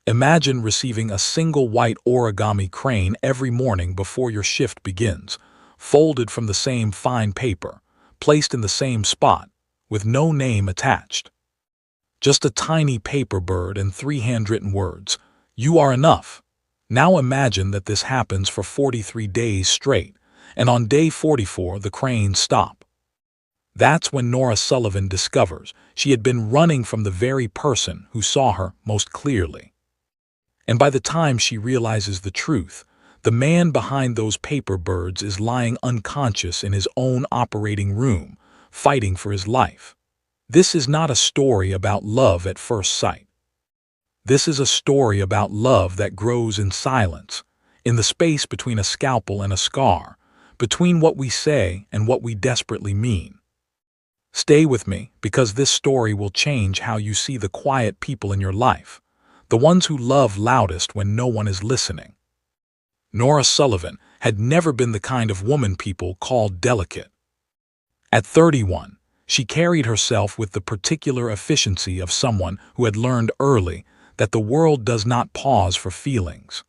Imagine receiving a single white origami crane every morning before your shift begins, folded from the same fine paper, placed in the same spot, with no name attached. Just a tiny paper bird and 3 handwritten words. You are enough. Now imagine that this happens for 43 days straight, and on day 44 the cranes stop. That's when Nora Sullivan discovers she had been running from the very person who saw her most clearly. And by the time she realizes the truth, the man behind those paper birds is lying unconscious in his own operating room, fighting for his life. This is not a story about love at first sight. This is a story about love that grows in silence, in the space between a scalpel and a scar, between what we say and what we desperately mean. Stay with me, because this story will change how you see the quiet people in your life, the ones who love loudest when no one is listening. Nora Sullivan had never been the kind of woman people call delicate. At 31, she carried herself with the particular efficiency of someone who had learned early that the world does not pause for feelings.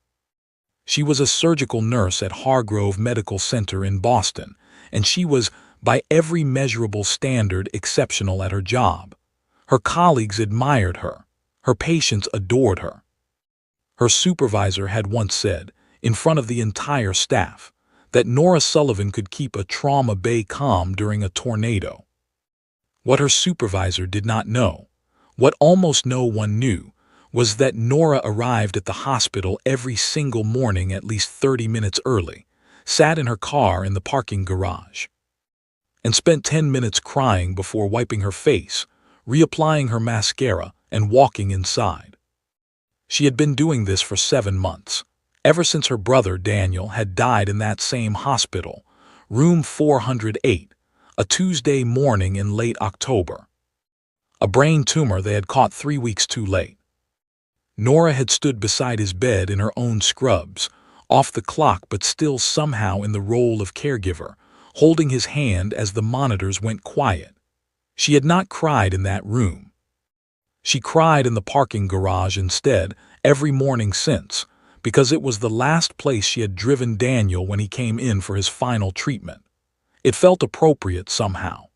She was a surgical nurse at Hargrove Medical Center in Boston, and she was, by every measurable standard, exceptional at her job. Her colleagues admired her. Her patients adored her. Her supervisor had once said, in front of the entire staff, that Nora Sullivan could keep a trauma bay calm during a tornado. What her supervisor did not know, what almost no one knew, was that Nora arrived at the hospital every single morning at least 30 minutes early, sat in her car in the parking garage, and spent 10 minutes crying before wiping her face, reapplying her mascara, and walking inside. She had been doing this for 7 months, ever since her brother Daniel had died in that same hospital, room 408, a Tuesday morning in late October. A brain tumor they had caught 3 weeks too late. Nora had stood beside his bed in her own scrubs, off the clock but still somehow in the role of caregiver, holding his hand as the monitors went quiet. She had not cried in that room. She cried in the parking garage instead, every morning since, because it was the last place she had driven Daniel when he came in for his final treatment. It felt appropriate somehow.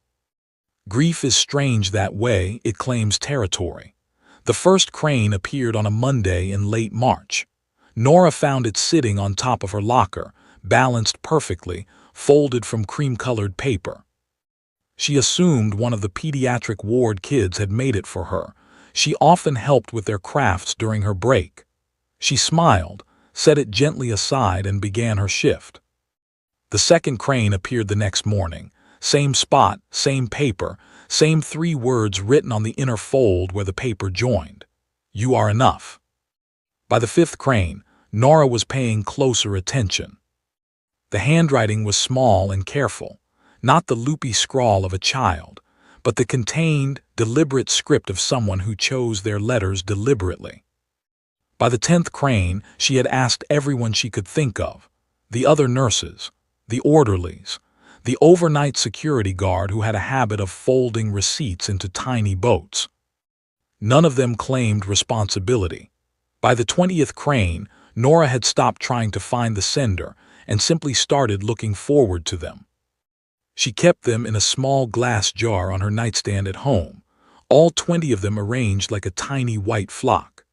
Grief is strange that way, it claims territory. The first crane appeared on a Monday in late March. Nora found it sitting on top of her locker, balanced perfectly, folded from cream-colored paper. She assumed one of the pediatric ward kids had made it for her. She often helped with their crafts during her break. She smiled, set it gently aside, and began her shift. The second crane appeared the next morning. Same spot, same paper, same 3 words written on the inner fold where the paper joined. You are enough. By the 5th crane, Nora was paying closer attention. The handwriting was small and careful, not the loopy scrawl of a child, but the contained, deliberate script of someone who chose their letters deliberately. By the 10th crane, she had asked everyone she could think of, the other nurses, the orderlies, the overnight security guard who had a habit of folding receipts into tiny boats. None of them claimed responsibility. By the 20th crane, Nora had stopped trying to find the sender and simply started looking forward to them. She kept them in a small glass jar on her nightstand at home, all 20 of them arranged like a tiny white flock.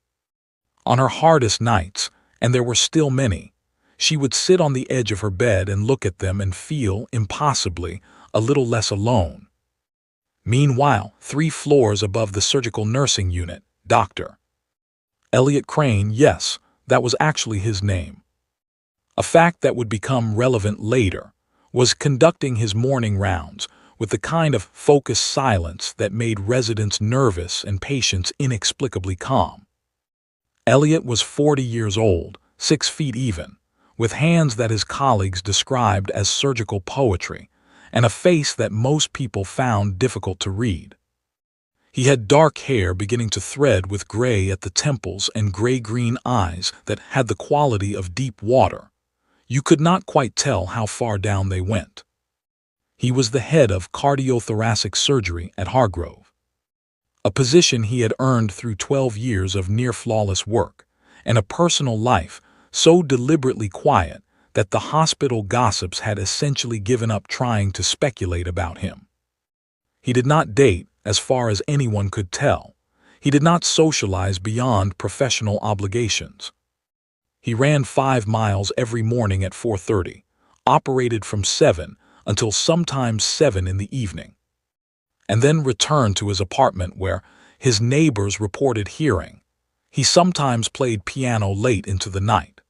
On her hardest nights, and there were still many, she would sit on the edge of her bed and look at them and feel, impossibly, a little less alone. Meanwhile, 3 floors above the surgical nursing unit, Dr. Elliot Crane, yes, that was actually his name. A fact that would become relevant later, was conducting his morning rounds with the kind of focused silence that made residents nervous and patients inexplicably calm. Elliot was 40 years old, 6 feet even, with hands that his colleagues described as surgical poetry, and a face that most people found difficult to read. He had dark hair beginning to thread with gray at the temples and gray-green eyes that had the quality of deep water. You could not quite tell how far down they went. He was the head of cardiothoracic surgery at Hargrove, a position he had earned through 12 years of near-flawless work, and a personal life so deliberately quiet that the hospital gossips had essentially given up trying to speculate about him. He did not date, as far as anyone could tell. He did not socialize beyond professional obligations. He ran 5 miles every morning at 4:30, operated from 7 until sometimes 7 in the evening, and then returned to his apartment where his neighbors reported hearing. He sometimes played piano late into the night.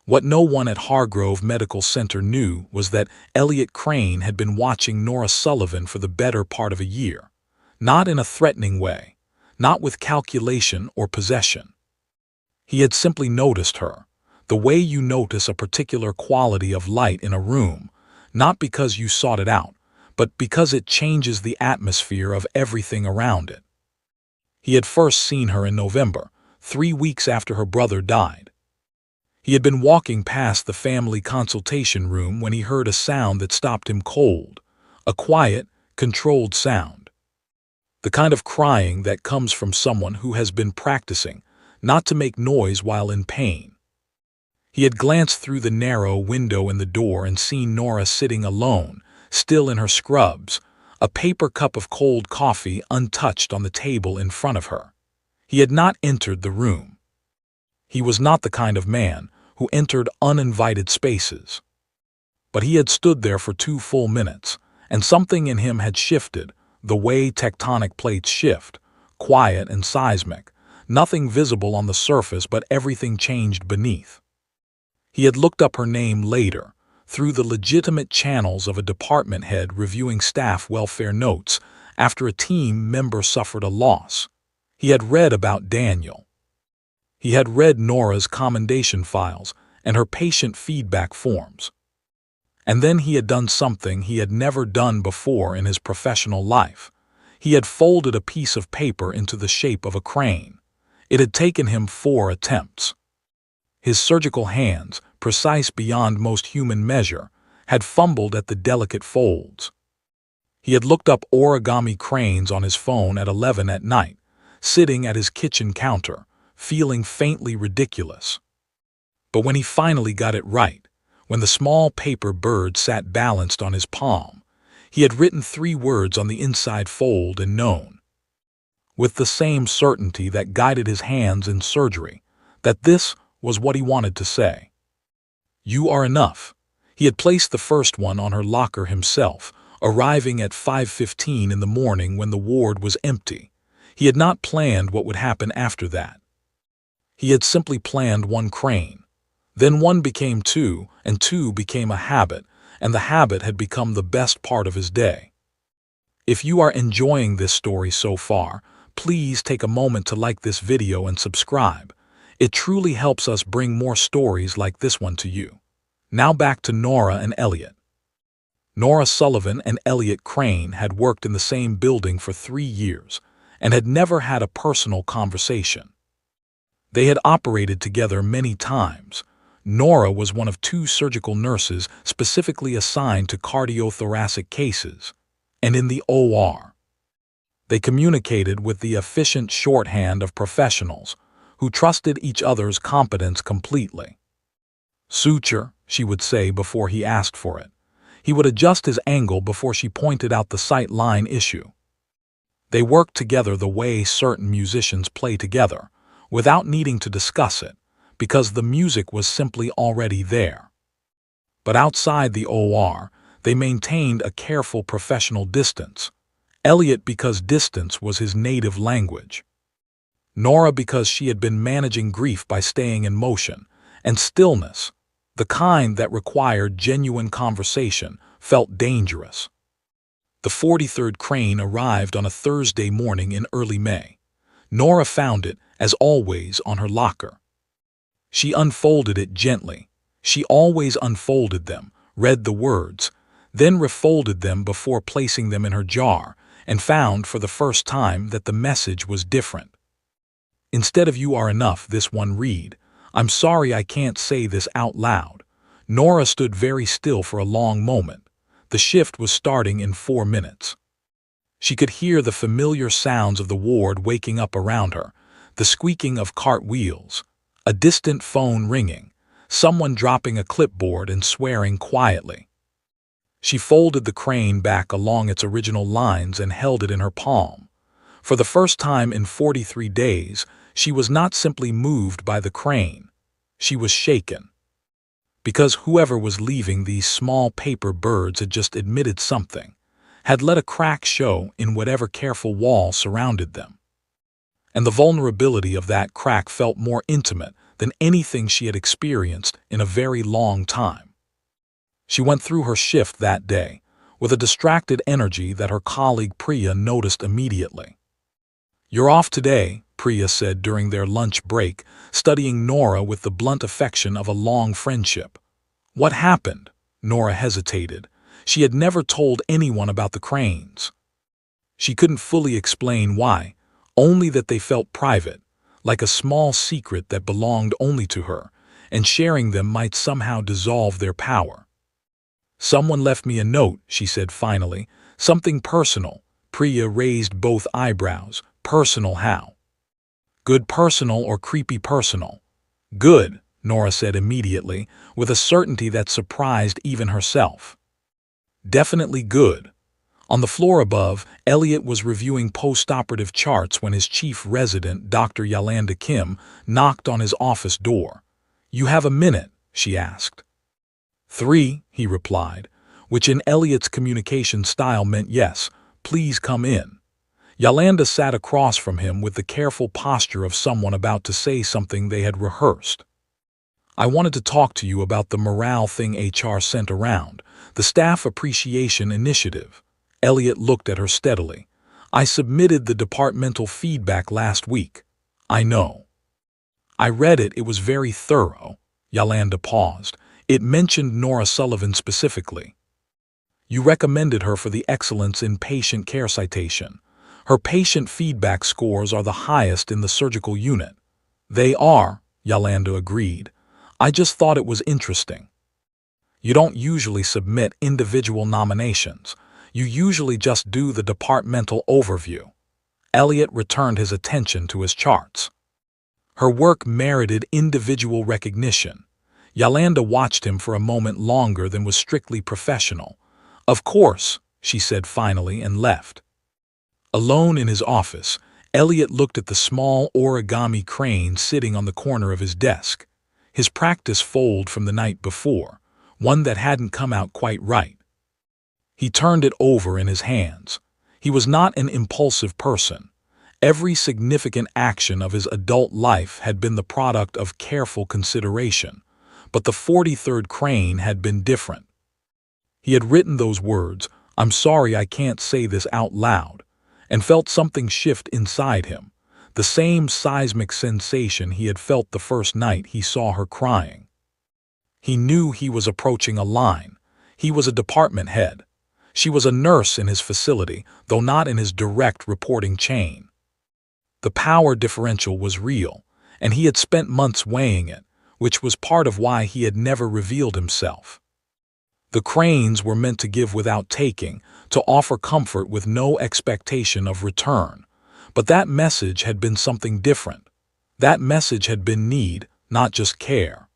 What no one at Hargrove Medical Center knew was that Elliot Crane had been watching Nora Sullivan for the better part of a year, not in a threatening way, not with calculation or possession. He had simply noticed her, the way you notice a particular quality of light in a room, not because you sought it out, but because it changes the atmosphere of everything around it. He had first seen her in November, 3 weeks after her brother died. He had been walking past the family consultation room when he heard a sound that stopped him cold, a quiet, controlled sound. The kind of crying that comes from someone who has been practicing not to make noise while in pain. He had glanced through the narrow window in the door and seen Nora sitting alone, still in her scrubs, a paper cup of cold coffee untouched on the table in front of her. He had not entered the room. He was not the kind of man who entered uninvited spaces. But he had stood there for 2 full minutes, and something in him had shifted, the way tectonic plates shift, quiet and seismic, nothing visible on the surface but everything changed beneath. He had looked up her name later, through the legitimate channels of a department head reviewing staff welfare notes after a team member suffered a loss. He had read about Daniel. He had read Nora's commendation files and her patient feedback forms. And then he had done something he had never done before in his professional life. He had folded a piece of paper into the shape of a crane. It had taken him 4 attempts. His surgical hands, precise beyond most human measure, had fumbled at the delicate folds. He had looked up origami cranes on his phone at 11 at night, sitting at his kitchen counter, feeling faintly ridiculous. But when he finally got it right, when the small paper bird sat balanced on his palm, he had written 3 words on the inside fold and known, with the same certainty that guided his hands in surgery, that this was what he wanted to say. "You are enough." He had placed the first one on her locker himself, arriving at 5:15 in the morning when the ward was empty. He had not planned what would happen after that. He had simply planned 1 crane. Then 1 became 2, and 2 became a habit, and the habit had become the best part of his day. If you are enjoying this story so far, please take a moment to like this video and subscribe. It truly helps us bring more stories like this one to you. Now back to Nora and Elliot. Nora Sullivan and Elliot Crane had worked in the same building for 3 years and had never had a personal conversation. They had operated together many times. Nora was one of 2 surgical nurses specifically assigned to cardiothoracic cases, and in the OR. They communicated with the efficient shorthand of professionals who trusted each other's competence completely. "Suture," she would say before he asked for it. He would adjust his angle before she pointed out the sight line issue. They worked together the way certain musicians play together, without needing to discuss it, because the music was simply already there. But outside the OR, they maintained a careful professional distance. Elliot because distance was his native language. Nora because she had been managing grief by staying in motion, and stillness, the kind that required genuine conversation, felt dangerous. The 43rd crane arrived on a Thursday morning in early May. Nora found it, as always, on her locker. She unfolded it gently. She always unfolded them, read the words, then refolded them before placing them in her jar, and found for the first time that the message was different. Instead of "You are enough," this one read, "I'm sorry I can't say this out loud." Nora stood very still for a long moment. The shift was starting in 4 minutes. She could hear the familiar sounds of the ward waking up around her, the squeaking of cart wheels, A distant phone ringing, someone dropping a clipboard and swearing quietly. She folded the crane back along its original lines and held it in her palm. For the first time in 43 days, she was not simply moved by the crane. She was shaken. Because whoever was leaving these small paper birds had just admitted something, had let a crack show in whatever careful wall surrounded them. And the vulnerability of that crack felt more intimate than anything she had experienced in a very long time. She went through her shift that day with a distracted energy that her colleague Priya noticed immediately. "You're off today," Priya said during their lunch break, studying Nora with the blunt affection of a long friendship. "What happened?" Nora hesitated. She had never told anyone about the cranes. She couldn't fully explain why, only that they felt private, like a small secret that belonged only to her, and sharing them might somehow dissolve their power. "Someone left me a note," she said finally. "Something personal." Priya raised both eyebrows. "Personal how? Good personal or creepy personal?" "Good," Nora said immediately, with a certainty that surprised even herself. "Definitely good." On the floor above, Elliot was reviewing post-operative charts when his chief resident, Dr. Yolanda Kim, knocked on his office door. "You have a minute?" she asked. "3," he replied, which in Elliot's communication style meant yes, "please come in." Yolanda sat across from him with the careful posture of someone about to say something they had rehearsed. "I wanted to talk to you about the morale thing HR sent around, the Staff Appreciation Initiative." Elliot looked at her steadily. "I submitted the departmental feedback last week." "I know. I read it. It was very thorough." Yolanda paused. "It mentioned Nora Sullivan specifically. You recommended her for the excellence in patient care citation. Her patient feedback scores are the highest in the surgical unit." "They are," Yolanda agreed. "I just thought it was interesting. You don't usually submit individual nominations. You usually just do the departmental overview." Elliot returned his attention to his charts. Her work merited individual recognition. Yolanda watched him for a moment longer than was strictly professional. "Of course," she said finally and left. Alone in his office, Elliot looked at the small origami crane sitting on the corner of his desk. His practice fold from the night before, one that hadn't come out quite right. He turned it over in his hands. He was not an impulsive person. Every significant action of his adult life had been the product of careful consideration. But the 43rd crane had been different. He had written those words, "I'm sorry I can't say this out loud," and felt something shift inside him, the same seismic sensation he had felt the first night he saw her crying. He knew he was approaching a line. He was a department head. She was a nurse in his facility, though not in his direct reporting chain. The power differential was real, and he had spent months weighing it, which was part of why he had never revealed himself. The cranes were meant to give without taking, to offer comfort with no expectation of return. But that message had been something different. That message had been need, not just care.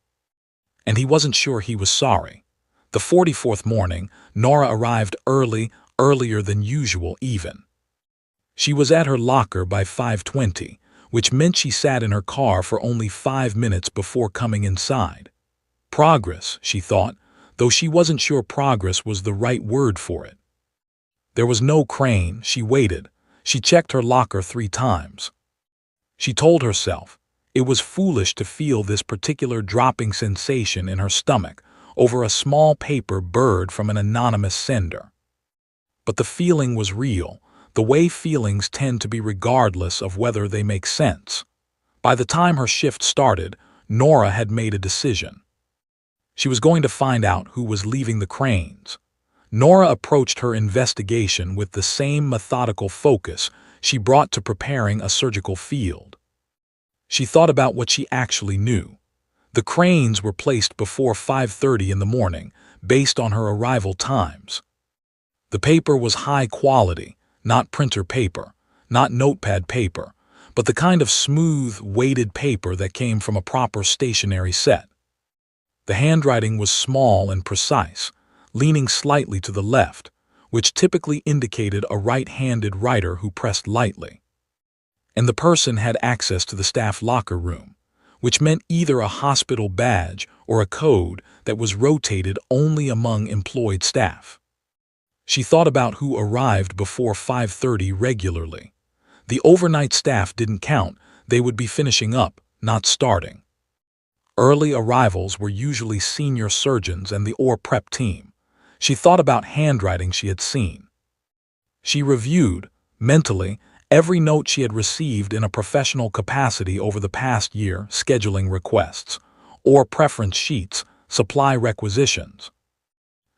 And he wasn't sure he was sorry. The 44th morning, Nora arrived earlier than usual even. She was at her locker by 5:20, which meant she sat in her car for only 5 minutes before coming inside. Progress, she thought, though she wasn't sure progress was the right word for it. There was no crane. She waited. She checked her locker 3 times. She told herself it was foolish to feel this particular dropping sensation in her stomach over a small paper bird from an anonymous sender. But the feeling was real, the way feelings tend to be regardless of whether they make sense. By the time her shift started, Nora had made a decision. She was going to find out who was leaving the cranes. Nora approached her investigation with the same methodical focus she brought to preparing a surgical field. She thought about what she actually knew. The cranes were placed before 5:30 in the morning, based on her arrival times. The paper was high quality, not printer paper, not notepad paper, but the kind of smooth, weighted paper that came from a proper stationery set. The handwriting was small and precise, leaning slightly to the left, which typically indicated a right-handed writer who pressed lightly. And the person had access to the staff locker room, which meant either a hospital badge or a code that was rotated only among employed staff. She thought about who arrived before 5:30 regularly. The overnight staff didn't count, they would be finishing up, not starting. Early arrivals were usually senior surgeons and the OR prep team. She thought about handwriting she had seen. She reviewed, mentally, every note she had received in a professional capacity over the past year, scheduling requests, or preference sheets, supply requisitions.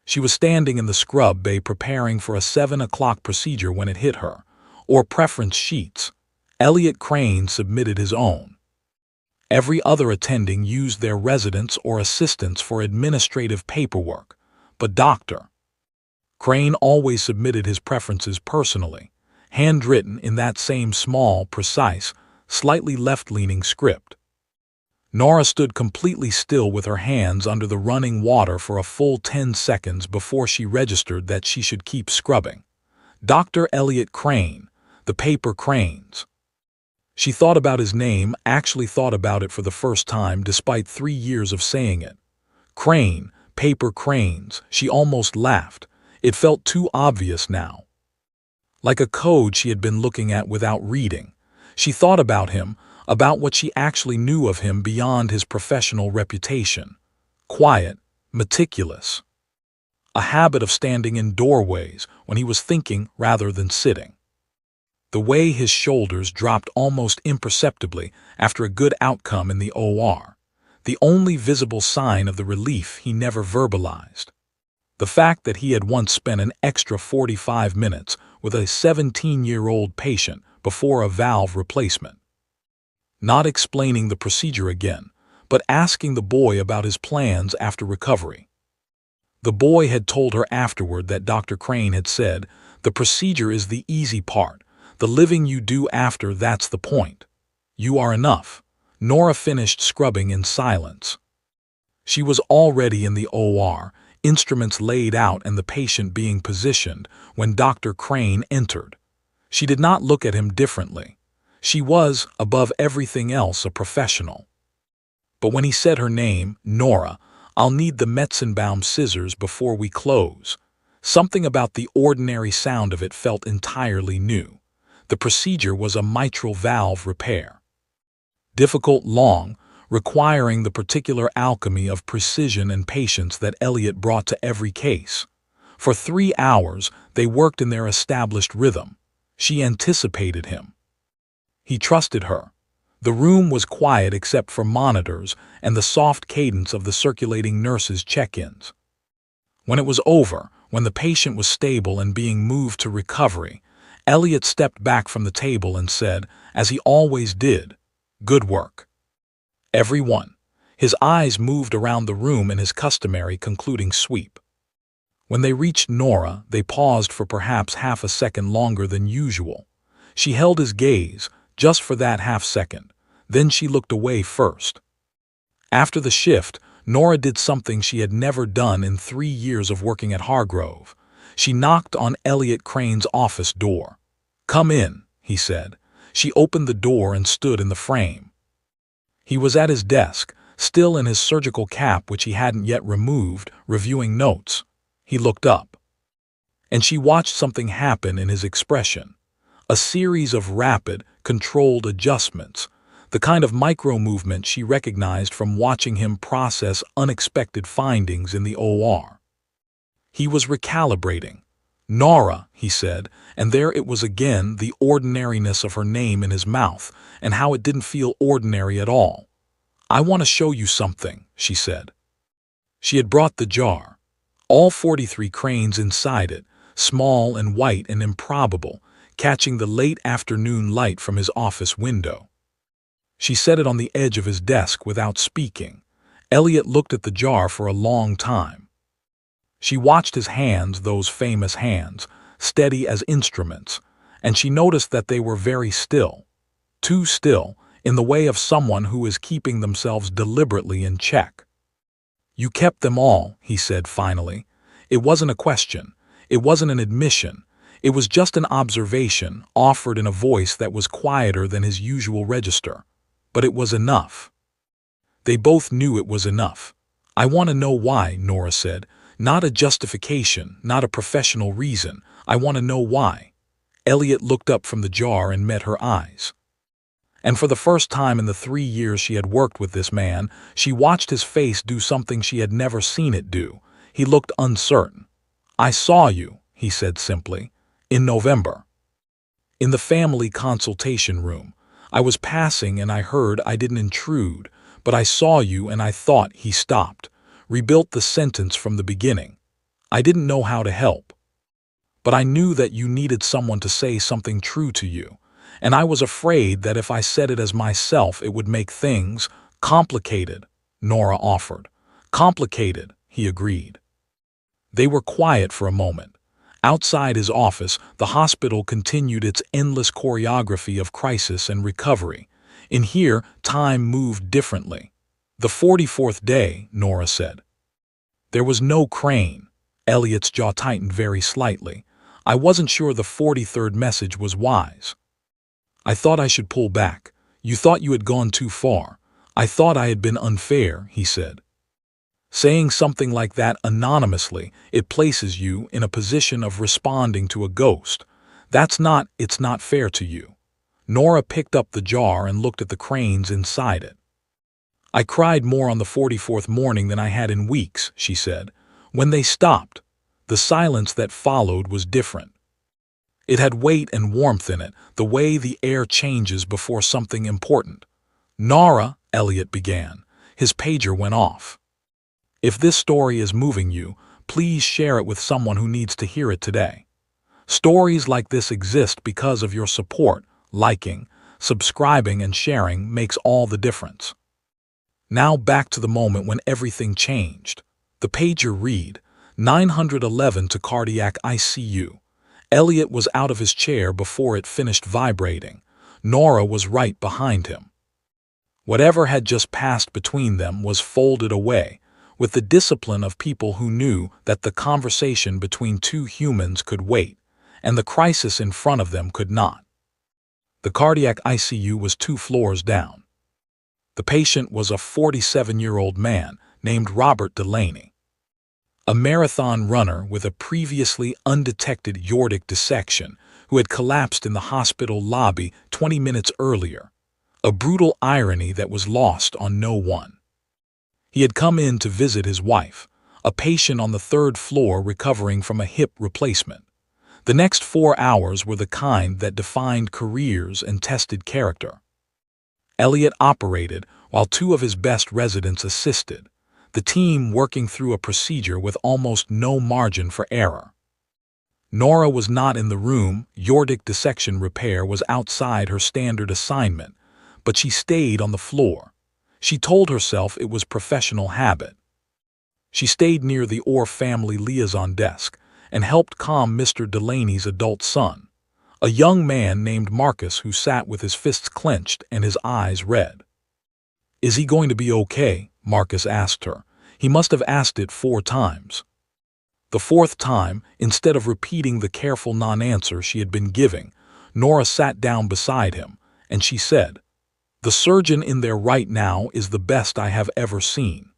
She was standing in the scrub bay preparing for a 7 o'clock procedure when it hit her, or preference sheets. Elliot Crane submitted his own. Every other attending used their residents or assistants for administrative paperwork, but Dr. Crane always submitted his preferences personally, handwritten in that same small, precise, slightly left-leaning script. Nora stood completely still with her hands under the running water for a full 10 seconds before she registered that she should keep scrubbing. Dr. Elliot Crane, the paper cranes. She thought about his name, actually thought about it for the first time despite 3 years of saying it. Crane, paper cranes, she almost laughed. It felt too obvious now. Like a code she had been looking at without reading. She thought about him, about what she actually knew of him beyond his professional reputation. Quiet, meticulous. A habit of standing in doorways when he was thinking rather than sitting. The way his shoulders dropped almost imperceptibly after a good outcome in the OR. The only visible sign of the relief he never verbalized. The fact that he had once spent an extra 45 minutes with a 17-year-old patient before a valve replacement. Not explaining the procedure again, but asking the boy about his plans after recovery. The boy had told her afterward that Dr. Crane had said, "The procedure is the easy part. The living you do after, that's the point. You are enough." Nora finished scrubbing in silence. She was already in the OR, instruments laid out and the patient being positioned, when Dr. Crane entered. She did not look at him differently. She was, above everything else, a professional. But when he said her name, Nora, "I'll need the Metzenbaum scissors before we close," something about the ordinary sound of it felt entirely new. The procedure was a mitral valve repair. Difficult, long, requiring the particular alchemy of precision and patience that Elliot brought to every case. For 3 hours, they worked in their established rhythm. She anticipated him. He trusted her. The room was quiet except for monitors and the soft cadence of the circulating nurses' check-ins. When it was over, when the patient was stable and being moved to recovery, Elliot stepped back from the table and said, as he always did, "Good work." Everyone. His eyes moved around the room in his customary concluding sweep. When they reached Nora, they paused for perhaps half a second longer than usual. She held his gaze, just for that half second. Then she looked away first. After the shift, Nora did something she had never done in 3 years of working at Hargrove. She knocked on Elliot Crane's office door. "Come in," he said. She opened the door and stood in the frame. He was at his desk, still in his surgical cap which he hadn't yet removed, reviewing notes. He looked up. And she watched something happen in his expression. A series of rapid, controlled adjustments, the kind of micro-movement she recognized from watching him process unexpected findings in the OR. He was recalibrating. "Nora," he said, and there it was again, the ordinariness of her name in his mouth, and how it didn't feel ordinary at all. "I want to show you something," she said. She had brought the jar. All 43 cranes inside it, small and white and improbable, catching the late afternoon light from his office window. She set it on the edge of his desk without speaking. Elliot looked at the jar for a long time. She watched his hands, those famous hands, steady as instruments, and she noticed that they were very still. too still, in the way of someone who is keeping themselves deliberately in check. "You kept them all," he said finally. It wasn't a question. It wasn't an admission. It was just an observation, offered in a voice that was quieter than his usual register. But it was enough. They both knew it was enough. "I want to know why," Nora said. "Not a justification, not a professional reason. I want to know why." Elliot looked up from the jar and met her eyes. And for the first time in the 3 years she had worked with this man, she watched his face do something she had never seen it do. He looked uncertain. "I saw you," he said simply, "in November. In the family consultation room. I was passing and I heard. I didn't intrude, but I saw you and I thought." He stopped, rebuilt the sentence from the beginning. "I didn't know how to help. But I knew that you needed someone to say something true to you. And I was afraid that if I said it as myself, it would make things complicated," Nora offered. "Complicated," he agreed. They were quiet for a moment. Outside his office, the hospital continued its endless choreography of crisis and recovery. In here, time moved differently. "The 44th day," Nora said. "There was no crane." Elliot's jaw tightened very slightly. "I wasn't sure the 43rd message was wise. I thought I should pull back. You thought you had gone too far. I thought I had been unfair," he said. "Saying something like that anonymously, it places you in a position of responding to a ghost. It's not fair to you." Nora picked up the jar and looked at the cranes inside it. "I cried more on the 44th morning than I had in weeks," she said. "When they stopped, the silence that followed was different. It had weight and warmth in it, the way the air changes before something important." "Nora," Elliot began. His pager went off. "If this story is moving you, please share it with someone who needs to hear it today. Stories like this exist because of your support. Liking, subscribing, and sharing makes all the difference." Now back to the moment when everything changed. The pager read, 911 to cardiac ICU. Elliot was out of his chair before it finished vibrating. Nora was right behind him. Whatever had just passed between them was folded away, with the discipline of people who knew that the conversation between two humans could wait, and the crisis in front of them could not. The cardiac ICU was 2 floors down. The patient was a 47-year-old man named Robert Delaney, a marathon runner with a previously undetected aortic dissection who had collapsed in the hospital lobby 20 minutes earlier, a brutal irony that was lost on no one. He had come in to visit his wife, a patient on the 3rd floor recovering from a hip replacement. The next 4 hours were the kind that defined careers and tested character. Elliot operated while 2 of his best residents assisted, the team working through a procedure with almost no margin for error. Nora was not in the room. Aortic dissection repair was outside her standard assignment, but she stayed on the floor. She told herself it was professional habit. She stayed near the Orr family liaison desk and helped calm Mr. Delaney's adult son, a young man named Marcus who sat with his fists clenched and his eyes red. "Is he going to be okay?" Marcus asked her. He must have asked it 4 times. The 4th time, instead of repeating the careful non-answer she had been giving, Nora sat down beside him, and she said, "The surgeon in there right now is the best I have ever seen.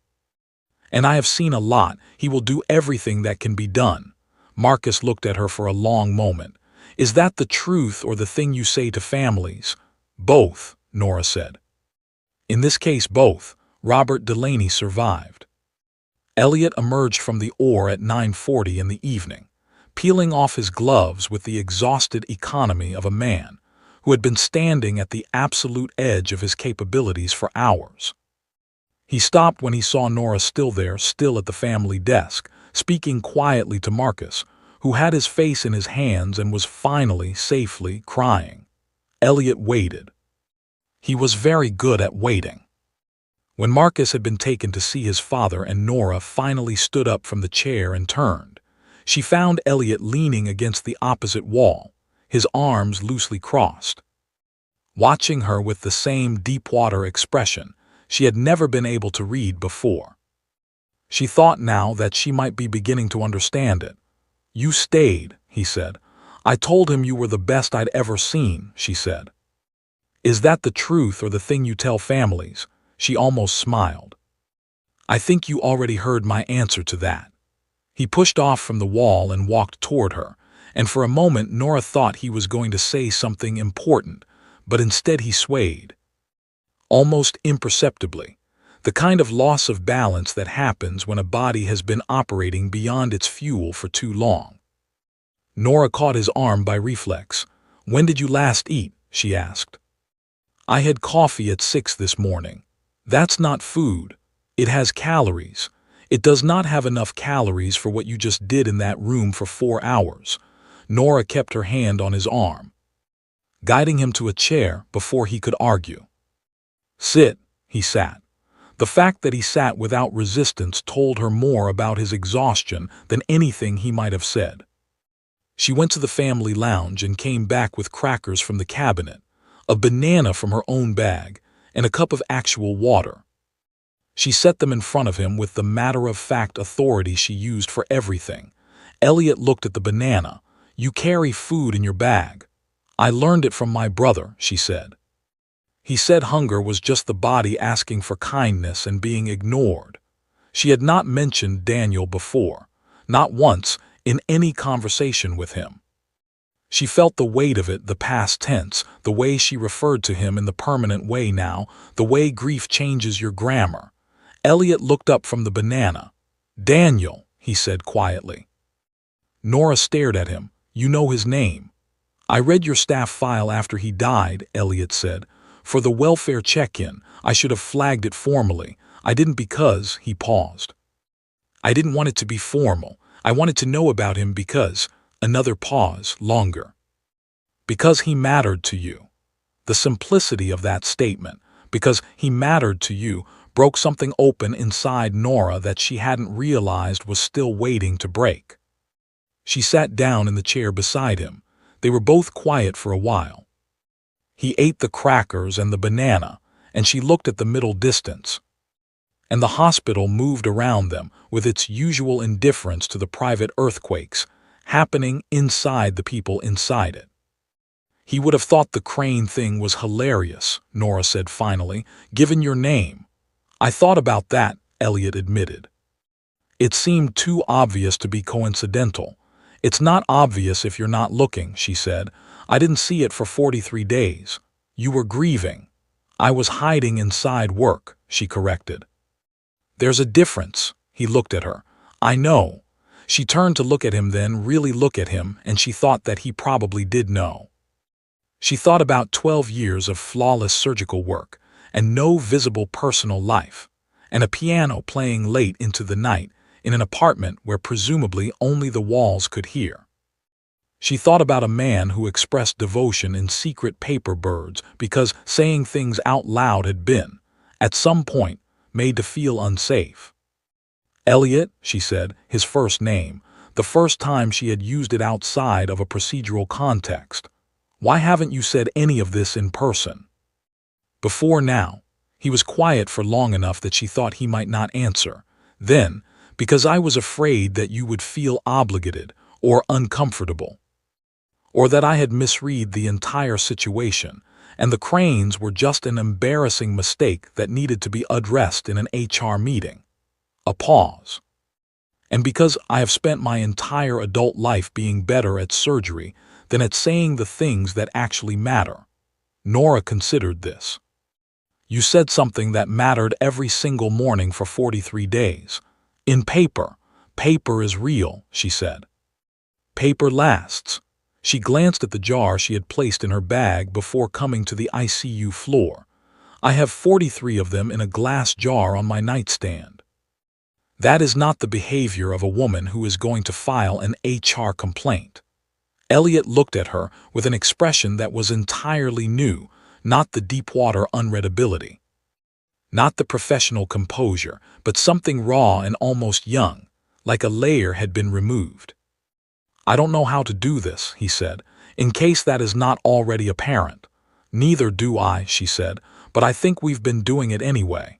And I have seen a lot. He will do everything that can be done." Marcus looked at her for a long moment. "Is that the truth or the thing you say to families?" "Both," Nora said. "In this case, both." Robert Delaney survived. Elliot emerged from the Orr at 9:40 in the evening, peeling off his gloves with the exhausted economy of a man who had been standing at the absolute edge of his capabilities for hours. He stopped when he saw Nora still there, still at the family desk, speaking quietly to Marcus, who had his face in his hands and was finally, safely crying. Elliot waited. He was very good at waiting. When Marcus had been taken to see his father and Nora finally stood up from the chair and turned, she found Elliot leaning against the opposite wall, his arms loosely crossed. watching her with the same deep-water expression she had never been able to read before. She thought now that she might be beginning to understand it. "You stayed," he said. "I told him you were the best I'd ever seen," she said. "Is that the truth or the thing you tell families?" She almost smiled. "I think you already heard my answer to that." He pushed off from the wall and walked toward her, and for a moment Nora thought he was going to say something important, but instead he swayed. Almost imperceptibly, the kind of loss of balance that happens when a body has been operating beyond its fuel for too long. Nora caught his arm by reflex. "When did you last eat?" she asked. "I had coffee at 6 this morning." "That's not food. It has calories. It does not have enough calories for what you just did in that room for 4 hours. Nora kept her hand on his arm, guiding him to a chair before he could argue. "Sit." He sat. The fact that he sat without resistance told her more about his exhaustion than anything he might have said. She went to the family lounge and came back with crackers from the cabinet, a banana from her own bag, and a cup of actual water. She set them in front of him with the matter-of-fact authority she used for everything. Elliot looked at the banana. "You carry food in your bag." "I learned it from my brother," she said. He said hunger was just the body asking for kindness and being ignored. She had not mentioned Daniel before, not once in any conversation with him. She felt the weight of it, the past tense, the way she referred to him in the permanent way now, the way grief changes your grammar. Elliot looked up from the banana. "Daniel," he said quietly. Nora stared at him. "You know his name." "I read your staff file after he died," Elliot said. "For the welfare check-in, I should have flagged it formally. I didn't because," he paused. "I didn't want it to be formal. I wanted to know about him because," another pause, longer. "Because he mattered to you." The simplicity of that statement, "because he mattered to you," broke something open inside Nora that she hadn't realized was still waiting to break. She sat down in the chair beside him. They were both quiet for a while. He ate the crackers and the banana, and she looked at the middle distance. And the hospital moved around them with its usual indifference to the private earthquakes happening inside the people inside it. "He would have thought the crane thing was hilarious," Nora said finally, "given your name." "I thought about that," Elliot admitted. "It seemed too obvious to be coincidental." "It's not obvious if you're not looking," she said. "I didn't see it for 43 days. You were grieving." "I was hiding inside work," she corrected. "There's a difference." He looked at her. "I know." She turned to look at him, then really look at him, and she thought that he probably did know. She thought about 12 years of flawless surgical work, and no visible personal life, and a piano playing late into the night in an apartment where presumably only the walls could hear. She thought about a man who expressed devotion in secret paper birds because saying things out loud had been, at some point, made to feel unsafe. "Elliot," she said, his first name, the first time she had used it outside of a procedural context. "Why haven't you said any of this in person?" Before now, he was quiet for long enough that she thought he might not answer. Then, "Because I was afraid that you would feel obligated or uncomfortable, or that I had misread the entire situation, and the cranes were just an embarrassing mistake that needed to be addressed in an HR meeting." A pause. "And because I have spent my entire adult life being better at surgery than at saying the things that actually matter." Nora considered this. "You said something that mattered every single morning for 43 days. In paper. Paper is real," she said. "Paper lasts." She glanced at the jar she had placed in her bag before coming to the ICU floor. "I have 43 of them in a glass jar on my nightstand." That is not the behavior of a woman who is going to file an HR complaint. Elliot looked at her with an expression that was entirely new, not the deep-water unreadability, not the professional composure, but something raw and almost young, like a layer had been removed. "I don't know how to do this," he said, "in case that is not already apparent." Neither do I, she said, but I think we've been doing it anyway.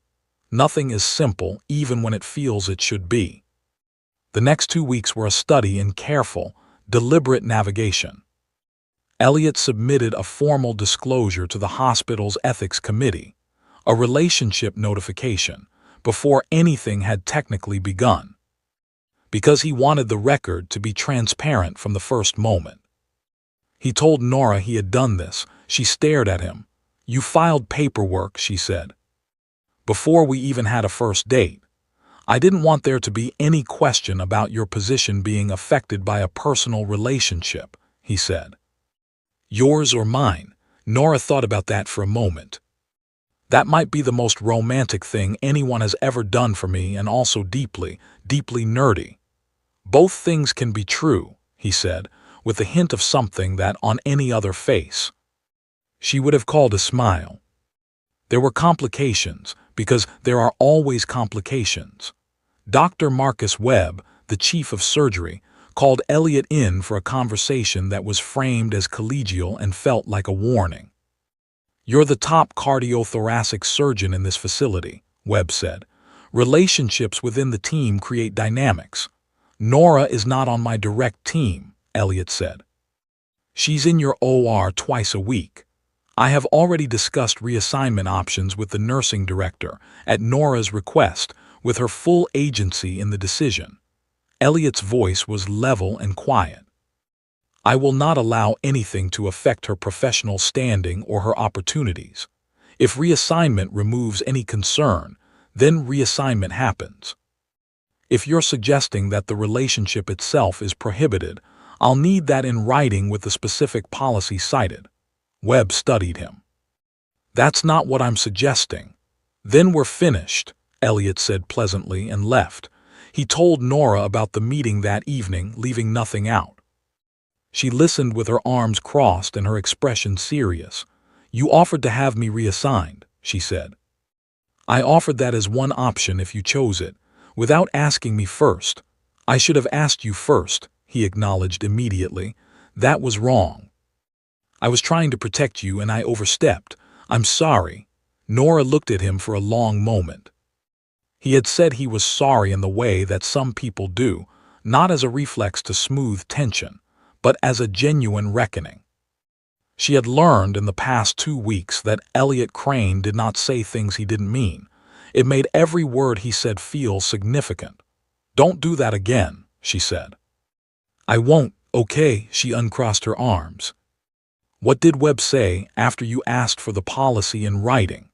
Nothing is simple, even when it feels it should be. The next 2 weeks were a study in careful, deliberate navigation. Elliot submitted a formal disclosure to the hospital's ethics committee, a relationship notification, before anything had technically begun, because he wanted the record to be transparent from the first moment. He told Nora he had done this. She stared at him. "You filed paperwork," she said. "Before we even had a first date. I didn't want there to be any question about your position being affected by a personal relationship," he said. "Yours or mine?" Nora thought about that for a moment. "That might be the most romantic thing anyone has ever done for me, and also deeply, deeply nerdy." "Both things can be true," he said, with a hint of something that on any other face she would have called a smile. There were complications, because there are always complications. Dr. Marcus Webb, the chief of surgery, called Elliot in for a conversation that was framed as collegial and felt like a warning. "You're the top cardiothoracic surgeon in this facility," Webb said. "Relationships within the team create dynamics. Nora is not on my direct team," Elliot said. "She's in your OR twice a week. I have already discussed reassignment options with the nursing director at Nora's request, with her full agency in the decision." Elliot's voice was level and quiet. "I will not allow anything to affect her professional standing or her opportunities. If reassignment removes any concern, then reassignment happens. If you're suggesting that the relationship itself is prohibited, I'll need that in writing with the specific policy cited." Webb studied him. "That's not what I'm suggesting." "Then we're finished," Elliot said pleasantly and left. He told Nora about the meeting that evening, leaving nothing out. She listened with her arms crossed and her expression serious. "You offered to have me reassigned," she said. "I offered that as one option if you chose it, without asking me first." "I should have asked you first," he acknowledged immediately. "That was wrong. I was trying to protect you and I overstepped. I'm sorry." Nora looked at him for a long moment. He had said he was sorry in the way that some people do, not as a reflex to smooth tension, but as a genuine reckoning. She had learned in the past 2 weeks that Elliot Crane did not say things he didn't mean. It made every word he said feel significant. "Don't do that again," she said. "I won't." "Okay," she uncrossed her arms. "What did Webb say after you asked for the policy in writing?"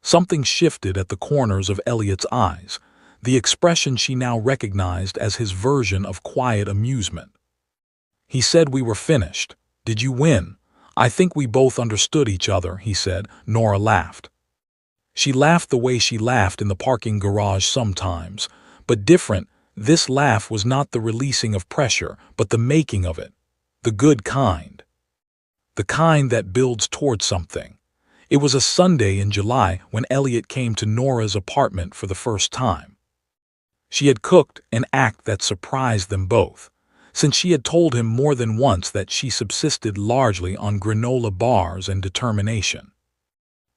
Something shifted at the corners of Elliot's eyes, the expression she now recognized as his version of quiet amusement. "He said we were finished. Did you win?" "I think we both understood each other," he said. Nora laughed. She laughed the way she laughed in the parking garage sometimes, but different. This laugh was not the releasing of pressure, but the making of it. The good kind. The kind that builds toward something. It was a Sunday in July when Elliot came to Nora's apartment for the first time. She had cooked an act that surprised them both, since she had told him more than once that she subsisted largely on granola bars and determination.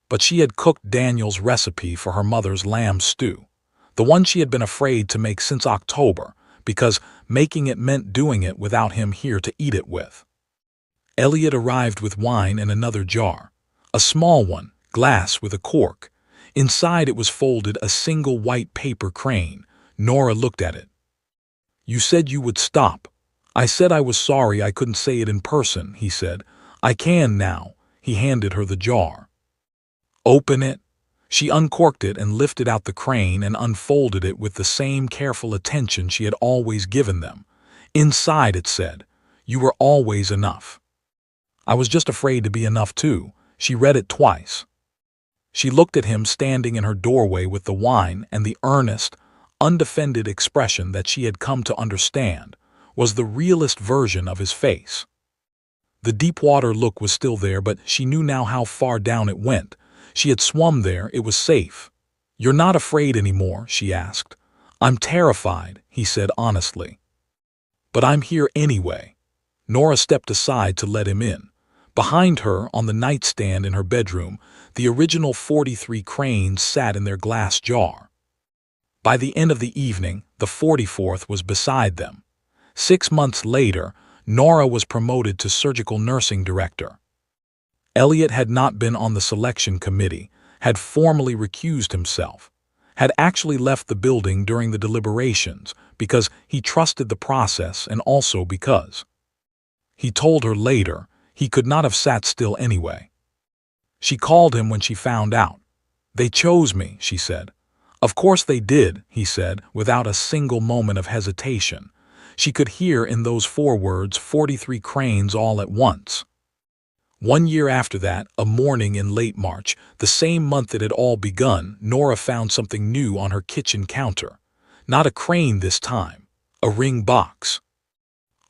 But she had cooked Daniel's recipe for her mother's lamb stew, the one she had been afraid to make since October, because making it meant doing it without him here to eat it with. Elliot arrived with wine in another jar, a small one, glass with a cork. Inside it was folded a single white paper crane. Nora looked at it. "You said you would stop." "I said I was sorry I couldn't say it in person," he said. "I can now." He handed her the jar. "Open it." She uncorked it and lifted out the crane and unfolded it with the same careful attention she had always given them. Inside it said, "You were always enough." "I was just afraid to be enough too." She read it twice. She looked at him standing in her doorway with the wine, and the earnest, undefended expression that she had come to understand was the realest version of his face. The deep-water look was still there, but she knew now how far down it went. She had swum there, it was safe. "You're not afraid anymore?" she asked. "I'm terrified," he said honestly. "But I'm here anyway." Nora stepped aside to let him in. Behind her, on the nightstand in her bedroom, the original 43 cranes sat in their glass jar. By the end of the evening, the 44th was beside them. 6 months later, Nora was promoted to surgical nursing director. Elliot had not been on the selection committee, had formally recused himself, had actually left the building during the deliberations because he trusted the process and also because, he told her later, he could not have sat still anyway. She called him when she found out. "They chose me," she said. "Of course they did," he said, without a single moment of hesitation. She could hear in those 4 words 43 cranes all at once. 1 year after that, a morning in late March, the same month it had all begun, Nora found something new on her kitchen counter. Not a crane this time, a ring box.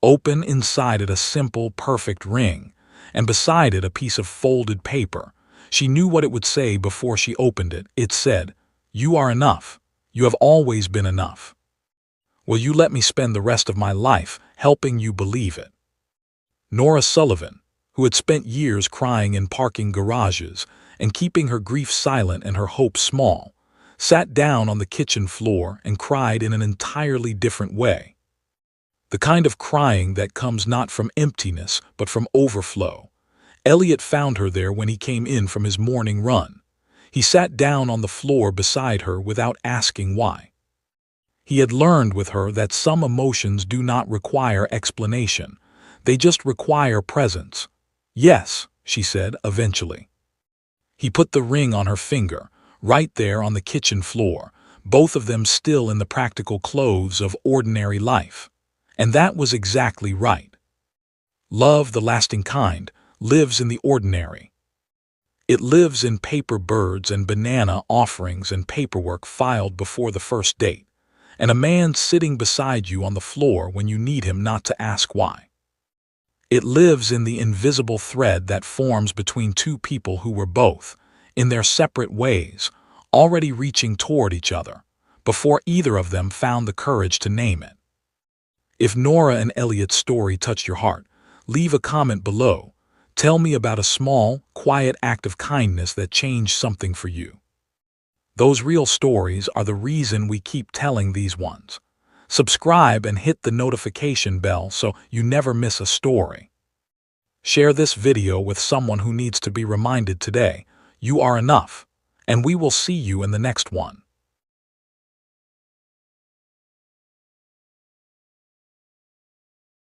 Open inside it a simple, perfect ring, and beside it a piece of folded paper. She knew what it would say before she opened it. It said, "You are enough. You have always been enough. Will you let me spend the rest of my life helping you believe it?" Nora Sullivan, who had spent years crying in parking garages and keeping her grief silent and her hope small, sat down on the kitchen floor and cried in an entirely different way. The kind of crying that comes not from emptiness but from overflow. Elliot found her there when he came in from his morning run. He sat down on the floor beside her without asking why. He had learned with her that some emotions do not require explanation. They just require presence. "Yes," she said eventually. He put the ring on her finger, right there on the kitchen floor, both of them still in the practical clothes of ordinary life. And that was exactly right. Love, the lasting kind, lives in the ordinary. It lives in paper birds and banana offerings and paperwork filed before the first date, and a man sitting beside you on the floor when you need him not to ask why. It lives in the invisible thread that forms between 2 people who were both, in their separate ways, already reaching toward each other, before either of them found the courage to name it. If Nora and Elliot's story touched your heart, leave a comment below. Tell me about a small, quiet act of kindness that changed something for you. Those real stories are the reason we keep telling these ones. Subscribe and hit the notification bell so you never miss a story. Share this video with someone who needs to be reminded today, you are enough, and we will see you in the next one.